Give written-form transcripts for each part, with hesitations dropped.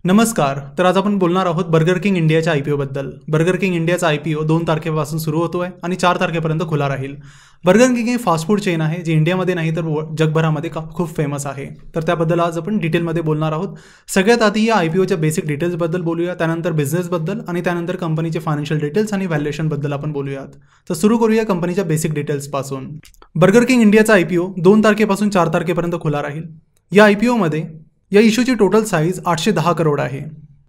नमस्कार. तर आज आपण बोलणार आहोत बर्गर किंग इंडियाच्या IPO बद्दल. बर्गर किंग इंडियाचा IPO 2 तारखेपासून सुरू होतोय आणि 4 तारखेपर्यंत खुला राहील. बर्गर किंग ही फास्ट फूड चेन आहे जी इंडियामध्ये नाही तर जगभरामध्ये खूप फेमस आहे. तर त्याबद्दल आज आपण डिटेलमध्ये बोलणार आहोत. सगळ्यात आधी या IPOच्या बेसिक डिटेल्सबद्दल बोलूया, त्यानंतर बिझनेसबद्दल आणि त्यानंतर कंपनीचे फायनान्शियल डिटेल्स आणि व्हॅल्युएशनबद्दल आपण बोलूयात. तर सुरू करूया कंपनीच्या बेसिक डिटेल्सपासून. बर्गर किंग इंडियाचा IPO 2 तारखेपासून 4 तारखेपर्यंत खुला राहील. या IPOमध्ये या इश्यूची टोटल साईज 810 करोड आहे.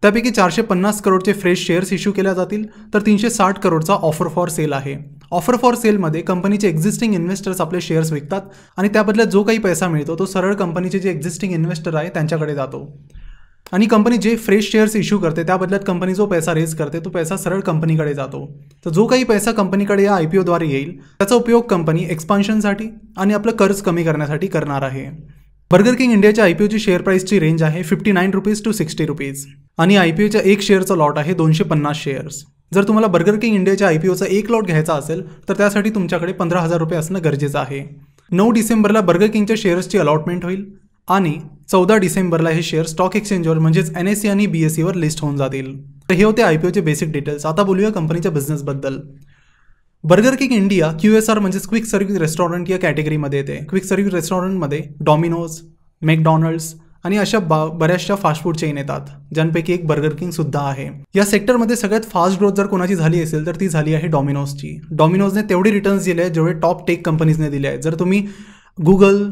त्यापैकी 450 करोडचे फ्रेश शेअर्स इश्यू केल्या जातील, तर 360 करोडचा ऑफर फॉर सेल आहे. ऑफर फॉर सेलमध्ये कंपनीचे एक्झिस्टिंग इन्व्हेस्टर्स आपले शेअर्स विकतात आणि त्या बदल्यात जो काही पैसा मिळतो तो सरळ कंपनीचे जे एक्झिस्टिंग इन्व्हेस्टर आहे त्यांच्याकडे जातो. आणि कंपनी जे फ्रेश शेअर्स इश्यू करते त्या बदल्यात कंपनी जो पैसा रेज करते तो पैसा सरळ कंपनीकडे जातो. तर जो काही पैसा कंपनीकडे या IPOद्वारे येईल त्याचा उपयोग कंपनी एक्सपान्शनसाठी आणि आपलं कर्ज कमी करण्यासाठी करणार आहे. बर्गर किंग इंडियाच्या IPOची शेअर प्राईसची रेंज आहे 59 रुपीज टू 60 रुपीज आणि IPOच्या एक शेअरचा लॉट आहे 250 शेअर्स. जर तुम्हाला बर्गर किंग इंडियाच्या IPOचा एक लॉट घ्यायचा असेल तर त्यासाठी तुमच्याकडे 15,000 रुपये असणं गरजेचं आहे. 9 डिसेंबरला बर्गर किंगच्या शेअर्सची अलॉटमेंट होईल आणि 14 डिसेंबरला हे शेअर स्टॉक एक्सचेंजवर म्हणजेच NSE आणि BSEवर लिस्ट होऊन जातील. तर हे होते IPOचे बेसिक डिटेल्स. आता बोलूया कंपनीच्या बिझनेसबद्दल. बर्गर किंग इंडिया QSR म्हणजेच क्विक सर्व्हिस रेस्टॉरंट या कॅटेगरीमध्ये येते. क्विक सर्व्हिस रेस्टॉरंटमध्ये डॉमिनोज, मॅकडॉनल्ड्स आणि अशा बऱ्याचशा फास्ट फूड चेन येतात, ज्यांपैकी एक बर्गर किंग सुद्धा आहे. या सेक्टरमध्ये सगळ्यात फास्ट ग्रोथ जर कोणाची झाली असेल तर ती झाली आहे डॉमिनोजची. डॉमिनोजने तेवढे रिटर्न्स दिले आहेत जेवढे टॉप टेक कंपनीजने दिले आहेत. जर तुम्ही गुगल,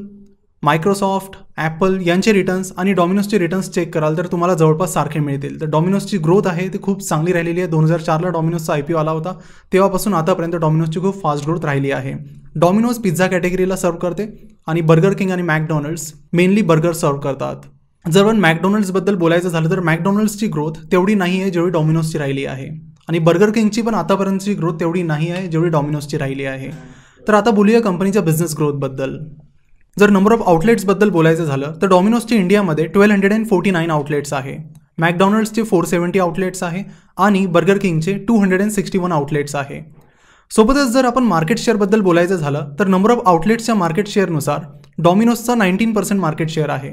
मायक्रोसॉफ्ट, ॲपल यांचे रिटर्न्स आणि डॉमिनोजचे रिटर्न्स चेक कराल तर तुम्हाला जवळपास सारखे मिळतील. तर डॉमिनोजची ग्रोथ आहे ती खूप चांगली राहिलेली आहे. 2004ला डॉमिनोजचा IPO आला होता, तेव्हापासून आतापर्यंत डॉमिनोजची खूप फास्ट ग्रोथ राहिली आहे. डॉमिनोज पिझ्झा कॅटेगरीला सर्व करते आणि बर्गर किंग आणि मॅकडॉनल्ड्स मेनली बर्गर सर्व करतात. जर पण मॅकडॉनल्ड्सबद्दल बोलायचं झालं तर मॅकडॉनल्ड्सची ग्रोथ तेवढी नाही आहे जेवढी डॉमिनोजची राहिली आहे आणि बर्गर किंगची पण आतापर्यंतची ग्रोथ तेवढी नाही आहे जेवढी डॉमिनोजची राहिली आहे. तर आता बोलूया कंपनीच्या बिझनेस ग्रोथबद्दल. जर नंबर ऑफ आउटलेट्सबद्दल बोलायचं झालं तर डॉमिनोजचे इंडियामध्ये 1249 आउटलेट्स आहे, मॅकडॉनल्ड्सचे 470 आउटलेट्स आहे आणि बर्गर किंगचे 261 आउटलेट्स आहे. सोबतच जर आपण मार्केट शेअरबद्दल बोलायचं झालं तर नंबर ऑफ आउटलेट्सच्या मार्केट शेअरनुसार डॉमिनोजचा 19% मार्केट शेअर आहे,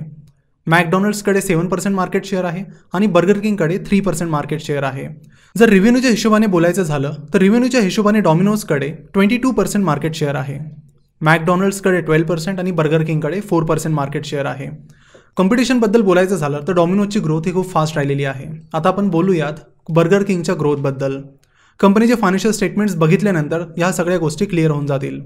मॅकडॉनल्ड्सकडे 7% मार्केट शेअर आहे आणि बर्गर किंगकडे 3% मार्केट शेअर आहे. जर रिव्हेन्यूच्या हिशोबाने बोलायचं झालं तर रिव्हेन्यूच्या हिशोबाने डॉमिनोजकडे 22% मार्केट शेअर आहे, मॅकडॉनल्ड्सकडे 12% आणि बर्गर किंगकडे 4% मार्केट शेअर आहे. कॉम्पिटिशनबद्दल बोलायचं झालं तर डॉमिनोजची ग्रोथ ही खूप फास्ट राहिलेली आहे. आता आपण बोलूयात बर्गर किंगच्या ग्रोथबद्दल. कंपनीचे फायनान्शियल स्टेटमेंट्स बघितल्यानंतर ह्या सगळ्या गोष्टी क्लिअर होऊन जातील.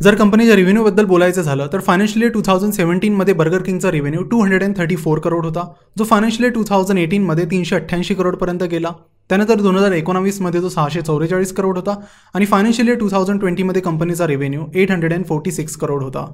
जर कंपनीच्या रिव्हेन्यूबद्दल बोलायचं झालं तर फायनान्शियल इयर 2017मध्ये बर्गर किंगचा रिव्हेन्यू 234 करोड होता, जो फायनान्शियल इयर 2018मध्ये 388 करोडपर्यंत गेला. त्यानंतर 2019मध्ये तो 644 करोड होता आणि फायनान्शियल इयर 2020मध्ये कंपनीचा रिव्हेन्यू 846 करोड होता.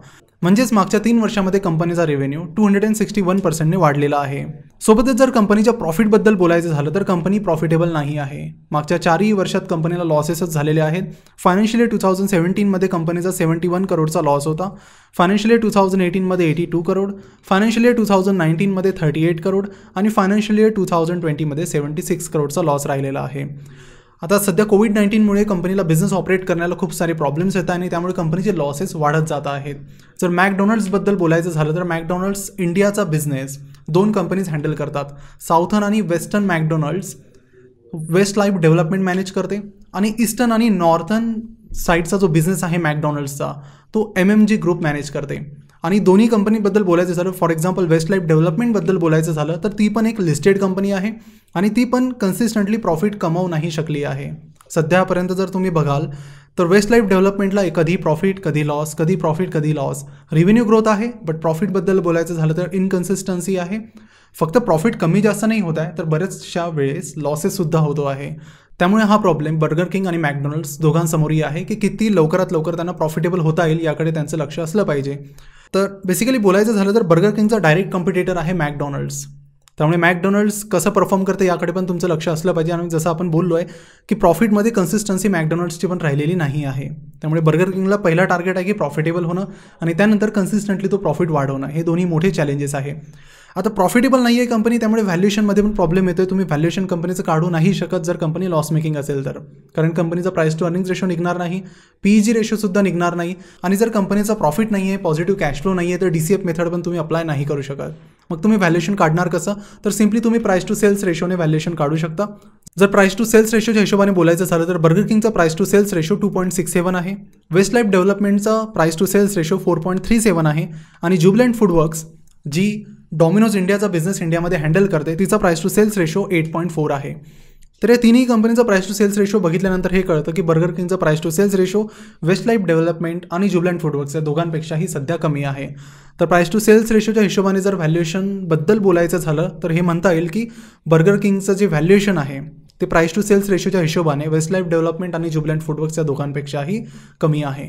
म्हणजेच मागच्या 3 वर्षामध्ये कंपनीचा रिव्हेन्यू 261%ने वाढलेला आहे. सोबतच जर कंपनीच्या प्रॉफिटबद्दल बोलायचं झालं तर कंपनी प्रॉफिटेबल नाही आहे. मागच्या 4ही वर्षात कंपनीला लॉसेसच झालेले आहेत. फायनान्शियल इयर 2017मध्ये कंपनीचा 71 करोडचा लॉस होता, फायनान्शियल इयर 2018मध्ये 82 करोड, फायनान्शियल इयर 2019मध्ये 38 करोड आणि फायनान्शियल इयर 2020मध्ये 76 करोडचा लॉस राहिलेला आहे. आता सध्या कोविड-19मुळे कंपनीला बिझनेस ऑपरेट करण्याला खूप सारे प्रॉब्लेम्स येत आहेत आणि त्यामुळे कंपनीचे लॉसेस वाढत जात आहेत. जर मॅकडॉनल्ड्सबद्दल बोलायचं झालं तर मॅकडॉनल्ड्स इंडियाचा बिझनेस 2 कंपनीज हँडल करतात. साऊथर्न आणि western McDonald's west life development manage करते आणि ईस्टर्न आणि नॉर्थर्न साईडचा जो बिझनेस आहे मॅकडॉनल्ड्सचा तो MMG ग्रुप मॅनेज करते. आणि दोन्ही कंपनीबद्दल बोलायचं झालं, फॉर एक्झाम्पल वेस्ट लाईफ डेव्हलपमेंटबद्दल बोलायचं झालं तर ती पण एक लिस्टेड कंपनी आहे आणि ती पण कन्सिस्टंटली प्रॉफिट कमावू नाही शकली आहे. सध्यापर्यंत जर तुम्ही बघाल तर वेस्ट लाईफ डेव्हलपमेंटला कधी प्रॉफिट कधी लॉस, कधी प्रॉफिट कधी लॉस. रिव्हेन्यू ग्रोथ आहे बट प्रॉफिटबद्दल बोलायचं झालं तर इनकन्सिस्टन्सी आहे. फक्त प्रॉफिट कमी जास्त नाही होत आहे तर बरेचशा वेळेस लॉसेससुद्धा होतो आहे. त्यामुळे हा प्रॉब्लेम बर्गर किंग आणि मॅकडॉनल्ड्स दोघांसमोरही आहे की किती लवकरात लवकर त्यांना प्रॉफिटेबल होता येईल याकडे त्यांचं लक्ष असलं पाहिजे. तर बेसिकली बोलायचं झालं तर बर्गर किंगचा डायरेक्ट कॉम्पिटिटर आहे मॅकडॉनल्ड्स. त्यामुळे मॅकडॉनल्ड्स कसं परफॉर्म करते याकडे पण तुमचं लक्ष असलं पाहिजे. आणि जसं आपण बोललो आहे की प्रॉफिटमध्ये कन्सिस्टन्सी मॅकडॉनल्ड्सची पण राहिलेली नाही आहे. त्यामुळे बर्गर किंगला पहिला टार्गेट आहे की प्रॉफिटेबल होणं आणि त्यानंतर कन्सिस्टंटली तो प्रॉफिट वाढवणं, हे दोन्ही मोठे चॅलेंजेस आहे. आता प्रॉफिटेबल नाही आहे कंपनी, त्यामुळे व्हॅल्युएशनमध्ये पण प्रॉब्लेम येतो. तुम्ही व्हॅल्युएशन कंपनीचं काढू नाही शकत जर कंपनी लॉस मेकिंग असेल तर, कारण कंपनीचा प्राइस टू अर्निंग्स रेशो निघणार नाही, PEG रेशोसुद्धा निघणार नाही आणि जर कंपनीचा प्रॉफिट नाही आहे, पॉझिटिव्ह कॅश फ्लो नाही आहे तर DCF मेथड पण तुम्ही अप्लाय नाही करू शकत. मग तुम्ही व्हॅल्युएशन काढणार कसं, तर सिम्पली तुम्ही प्राइस टू सेल्स रेशोने व्हॅल्युएशन काढू शकता. जर प्राइस टू सेल्स रेशोच्या हिशोबाने बोलायचं झालं तर बर्गर किंगचा प्राइस टू सेल्स रेशो 2.67 आहे. वेस्टलाईफ डेव्हलपमेंटचा प्राइस टू सेल्स रेशो 4.37 आहे. आणि ज्युबिलंट फूडवर्क्स जी डॉमिनोज इंडियाचा बिझनेस इंडियामध्ये हँडल करते तिचा प्राइस टू सेल्स रेशो 8.4 आहे. तर या तिन्ही कंपनीचा प्राइस टू सेल्स रेशो बघितल्यानंतर हे कळतं की बर्गर किंगचा price to sales ratio Westlife Development आणि ज्युबिलंट फूडवर्क्स या दोघांपेक्षाही सध्या कमी आहे. तर प्राइस टू सेल्स रेशोच्या हिशोबाने जर व्हॅल्युएशनबद्दल बोलायचं झालं तर हे म्हणता येईल की बर्गर किंगचं जे व्हॅल्युएशन आहे ते प्राइस टू सेल्स रेशोच्या हिशोबाने वेस्टलाईफ डेव्हलपमेंट आणि ज्युबिलंट फूडवर्क्स या दोघांपेक्षाही कमी आहे.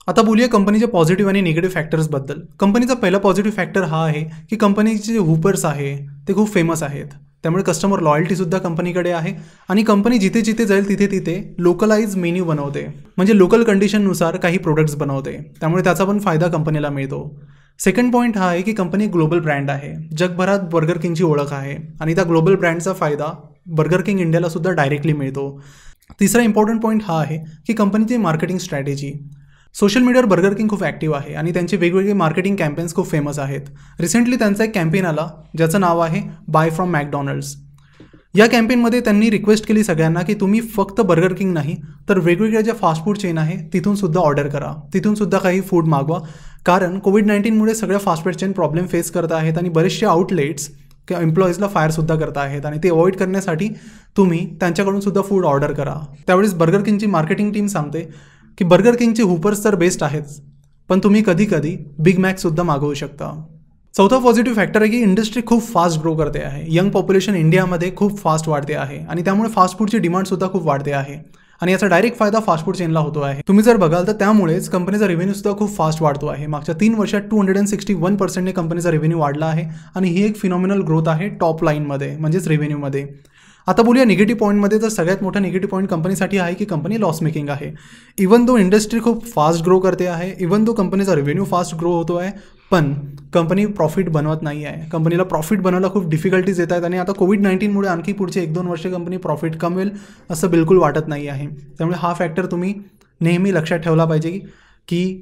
आता बोलूया कंपनीच्या पॉझिटिव्ह आणि निगेटिव्ह फॅक्टर्सबद्दल. कंपनीचा पहिला पॉझिटिव्ह फॅक्टर हा आहे की कंपनीचे जे हुपर्स आहे ते खूप फेमस आहेत, त्यामुळे कस्टमर लॉयल्टीसुद्धा कंपनीकडे आहे. आणि कंपनी जिथे जिथे जाईल तिथे तिथे लोकलाइज मेन्यू बनवते, म्हणजे लोकल कंडिशननुसार काही प्रोडक्ट्स बनवते, त्यामुळे त्याचा पण फायदा कंपनीला मिळतो. सेकंड पॉईंट हा आहे की कंपनी ग्लोबल ब्रँड आहे. जगभरात बर्गर किंगची ओळख आहे आणि त्या ग्लोबल ब्रँडचा फायदा बर्गर किंग इंडियाला सुद्धा डायरेक्टली मिळतो. तिसरा इम्पॉर्टंट पॉईंट हा आहे की कंपनीची मार्केटिंग स्ट्रॅटेजी. सोशल मीडियावर बर्गर किंग खूप ॲक्टिव्ह आहे आणि त्यांचे वेगवेगळे मार्केटिंग कॅम्पेन्स खूप फेमस आहेत. रिसेंटली त्यांचा एक कॅम्पेन आला ज्याचं नाव आहे बाय फ्रॉम मॅकडॉनल्ड्स. या कॅम्पेनमध्ये त्यांनी रिक्वेस्ट केली सगळ्यांना की तुम्ही फक्त बर्गर किंग नाही तर वेगवेगळ्या ज्या फास्ट फूड चेन आहे तिथूनसुद्धा ऑर्डर करा, तिथूनसुद्धा काही फूड मागवा. कारण कोविड-19मुळे सगळ्या fast food chain problem face करत आहेत आणि बरेचसे आउटलेट्स किंवा एम्प्लॉईजला फायरसुद्धा करत आहेत आणि ते अवॉइड करण्यासाठी तुम्ही त्यांच्याकडून सुद्धा फूड ऑर्डर करा. त्यावेळेस बर्गर किंगची मार्केटिंग टीम सांगते की बर्गर किंगचे हुपर्स तर बेस्ट आहेच, पण तुम्ही कधी कधी बिग मॅकसुद्धा मागवू शकता. चौथा पॉझिटिव्ह फॅक्टर आहे की इंडस्ट्री खूप फास्ट ग्रो करते आहे. यंग पॉप्युलेशन इंडियामध्ये खूप फास्ट वाढते आहे आणि त्यामुळे फास्ट फूडची डिमांडसुद्धा खूप वाढते आहे आणि याचा डायरेक्ट फायदा फास्ट फूड चेनला होतो आहे. तुम्ही जर बघाल तर त्यामुळेच कंपनीचा रेव्हेन्यूसुद्धा खूप फास्ट वाढतो आहे. मागच्या 3 वर्षात 261% कंपनीचा रेव्हेन्यू वाढला आहे आणि ही एक फिनॉमिनल ग्रोथ आहे टॉप लाईनमध्ये म्हणजेच रेव्हेन्यूमध्ये. आता बोलूया निगेटिव्ह पॉईंटमध्ये. तर सगळ्यात मोठा निगेटिव्ह पॉईंट कंपनीसाठी आहे की कंपनी लॉस मेकिंग आहे. इवन दो इंडस्ट्री खूप फास्ट ग्रो करते आहे, इवन दो कंपनीचा रेव्हेन्यू फास्ट ग्रो होतो आहे, पण कंपनी प्रॉफिट बनवत नाही आहे. कंपनीला प्रॉफिट बनवायला खूप डिफिकल्टीज येत आहेत आणि आता कोविड-19मुळे आणखी पुढचे 1-2 वर्ष कंपनी प्रॉफिट कमवेल असं बिलकुल वाटत नाही आहे. त्यामुळे हा फॅक्टर तुम्ही नेहमी लक्षात ठेवला पाहिजे की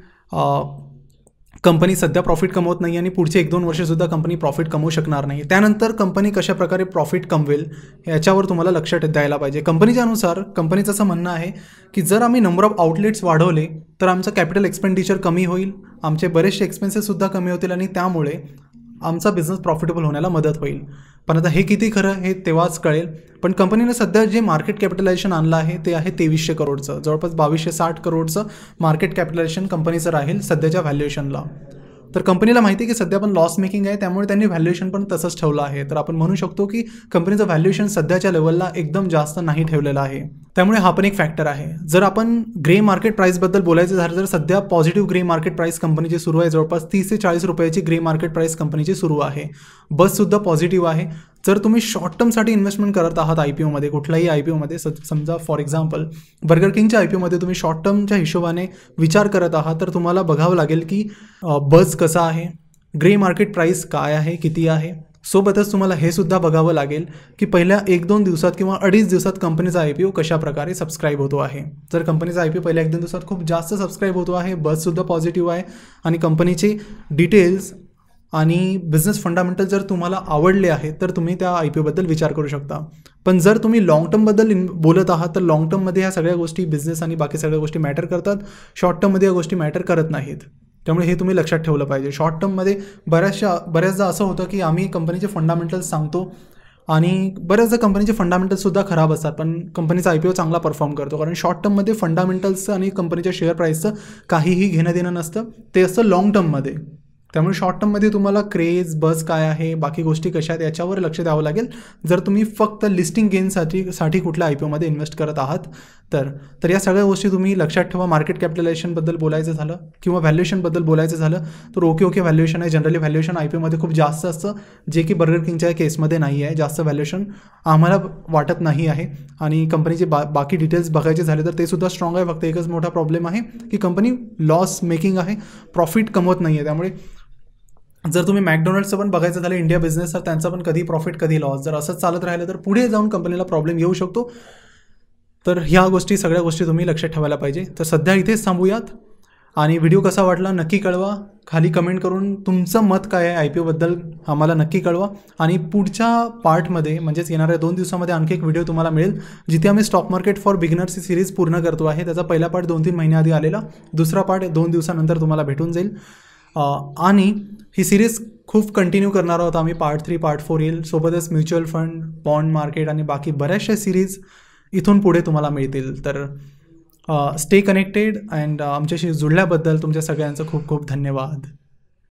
कंपनी सध्या प्रॉफिट कमवत नाही आणि पुढचे 1-2 वर्षसुद्धा कंपनी प्रॉफिट कमवू शकणार नाही. त्यानंतर कंपनी कशाप्रकारे प्रॉफिट कमवेल याच्यावर तुम्हाला लक्ष द्यायला पाहिजे. कंपनीच्या अनुसार कंपनीचं असं म्हणणं आहे की जर आम्ही नंबर ऑफ आउटलेट्स वाढवले तर आमचं कॅपिटल एक्सपेंडिचर कमी होईल, आमचे बरेचसे एक्सपेन्सेससुद्धा कमी होतील आणि त्यामुळे आमचा बिझनेस प्रॉफिटेबल होण्याला मदत होईल. पण आता हे किती खरं हे तेव्हाच कळेल. पण कंपनीने सध्या जे मार्केट कॅपिटलायझेशन आणलं आहे ते आहे 2300 करोडचं, जवळपास 2260 करोडचं मार्केट कॅपिटलायझेशन कंपनीचं राहील सध्याच्या व्हॅल्युएशनला. तर कंपनीला माहिती आहे की सध्या पण लॉस मेकिंग आहे, त्यामुळे त्यांनी व्हॅल्युएशन पण तसंच ठेवलं आहे. तर आपण म्हणू शकतो की कंपनीचं व्हॅल्युएशन सध्याच्या लेवलला एकदम जास्त नाही ठेवलेलं आहे. त्यामुळे हा पण एक फॅक्टर आहे. जर आपण ग्रे मार्केट प्राईसबद्दल बोलायचं झालं तर सध्या पॉझिटिव्ह ग्रे मार्केट प्राईस कंपनीची सुरू आहे. जवळपास 30 ते 40 रुपयाची ग्रे मार्केट प्राईस कंपनीची सुरू आहे. बससुद्धा पॉझिटिव्ह आहे. जर तुम्ही शॉर्ट टर्मसाठी इन्व्हेस्टमेंट करत आहात IPOमध्ये, कुठल्याही IPOमध्ये, समजा फॉर एक्झाम्पल बर्गर किंगच्या IPOमध्ये तुम्ही शॉर्ट टर्मच्या हिशोबाने विचार करत आहात तर तुम्हाला बघावं लागेल की बस कसा आहे, ग्रे मार्केट प्राईस काय आहे, किती आहे. सोबतच तुम्हाला हे सुद्धा बघावं लागेल की पहिल्या 1-2 दिवसात किंवा 2.5 दिवसात कंपनीचा IPO कशा प्रकारे सबस्क्राईब होतो आहे. जर कंपनीचा IPO पहिल्या 1-2 दिवसात खूप जास्त सबस्क्राईब होतो आहे, बससुद्धा पॉझिटिव्ह आहे आणि कंपनीचे डिटेल्स आणि बिझनेस फंडामेंटल जर तुम्हाला आवडले आहेत तर तुम्ही त्या IPOबद्दल विचार करू शकता. पण जर तुम्ही लाँग टर्मबद्दल बोलत आहात तर लाँग टर्ममध्ये ह्या सगळ्या गोष्टी बिझनेस आणि बाकी सगळ्या गोष्टी मॅटर करतात, शॉर्ट टर्ममध्ये या गोष्टी मॅटर करत नाहीत. त्यामुळे हे तुम्ही लक्षात ठेवलं पाहिजे. शॉर्ट टर्ममध्ये बऱ्याचदा असं होतं की आम्ही कंपनीचे फंडामेंटल्स सांगतो आणि बऱ्याचदा कंपनीचे फंडामेंटल्ससुद्धा खराब असतात, पण कंपनीचा IPO चांगला परफॉर्म करतो. कारण शॉर्ट टर्ममध्ये फंडामेंटल्सचं आणि कंपनीच्या शेअर प्राईसचं काहीही घेणं देणं नसतं, ते असतं लाँग टर्ममध्ये. त्यामुळे शॉर्ट टर्ममध्ये तुम्हाला क्रेज, बस काय आहे, बाकी गोष्टी कशा आहेत याच्यावर लक्ष द्यावं लागेल जर तुम्ही फक्त लिस्टिंग गेनसाठी कुठल्या IPOमध्ये इन्व्हेस्ट करत आहात तर या सगळ्या गोष्टी तुम्ही लक्षात ठेवा. मार्केट कॅपिटलायझेशनबद्दल बोलायचं झालं किंवा व्हॅल्युएशनबद्दल बोलायचं झालं तर ओके व्हॅल्युएशन आहे. जनरली व्हॅल्युएशन IPOमध्ये खूप जास्त असतं, जे की बर्गर किंगच्या केसमध्ये नाही आहे. जास्त व्हॅल्युएशन आम्हाला वाटत नाही आहे आणि कंपनीचे बाकी डिटेल्स बघायचे झाले तर ते सुद्धा स्ट्रॉंग आहे. फक्त एकच मोठा प्रॉब्लेम आहे की कंपनी लॉस मेकिंग आहे, प्रॉफिट कमवत नाही आहे. त्यामुळे जर तुम्ही मॅकडॉनल्ड्सचं पण बघायचं झालं इंडिया बिझनेस तर त्यांचा पण कधी प्रॉफिट कधी लॉस, जर असंच चालत राहिलं तर पुढे जाऊन कंपनीला प्रॉब्लेम येऊ शकतो. तर ह्या सगळ्या गोष्टी तुम्ही लक्षात ठेवायला पाहिजे. तर सध्या इथेच थांबूयात आणि व्हिडिओ कसा वाटला नक्की कळवा. खाली कमेंट करून तुमचं मत काय आहे IPOबद्दल आम्हाला नक्की कळवा. आणि पुढच्या पार्टमध्ये म्हणजेच येणाऱ्या 2 दिवसामध्ये आणखी एक व्हिडिओ तुम्हाला मिळेल जिथे आम्ही stock market for beginners he series पूर्ण करतो आहे. त्याचा पहिला पार्ट 2-3 महिन्याआधी आलेला, दुसरा पार्ट 2 दिवसानंतर तुम्हाला भेटून जाईल. आणि ही सिरीज खूप कंटिन्यू करणार आहोत आम्ही. पार्ट 3 पार्ट 4 येईल. सोबतच म्युच्युअल फंड, बॉन्ड मार्केट आणि बाकी बऱ्याचशा सिरीज इथून पुढे तुम्हाला मिळतील. तर स्टे कनेक्टेड अँड आमच्याशी जुळल्याबद्दल तुमच्या सगळ्यांचं खूप खूप धन्यवाद.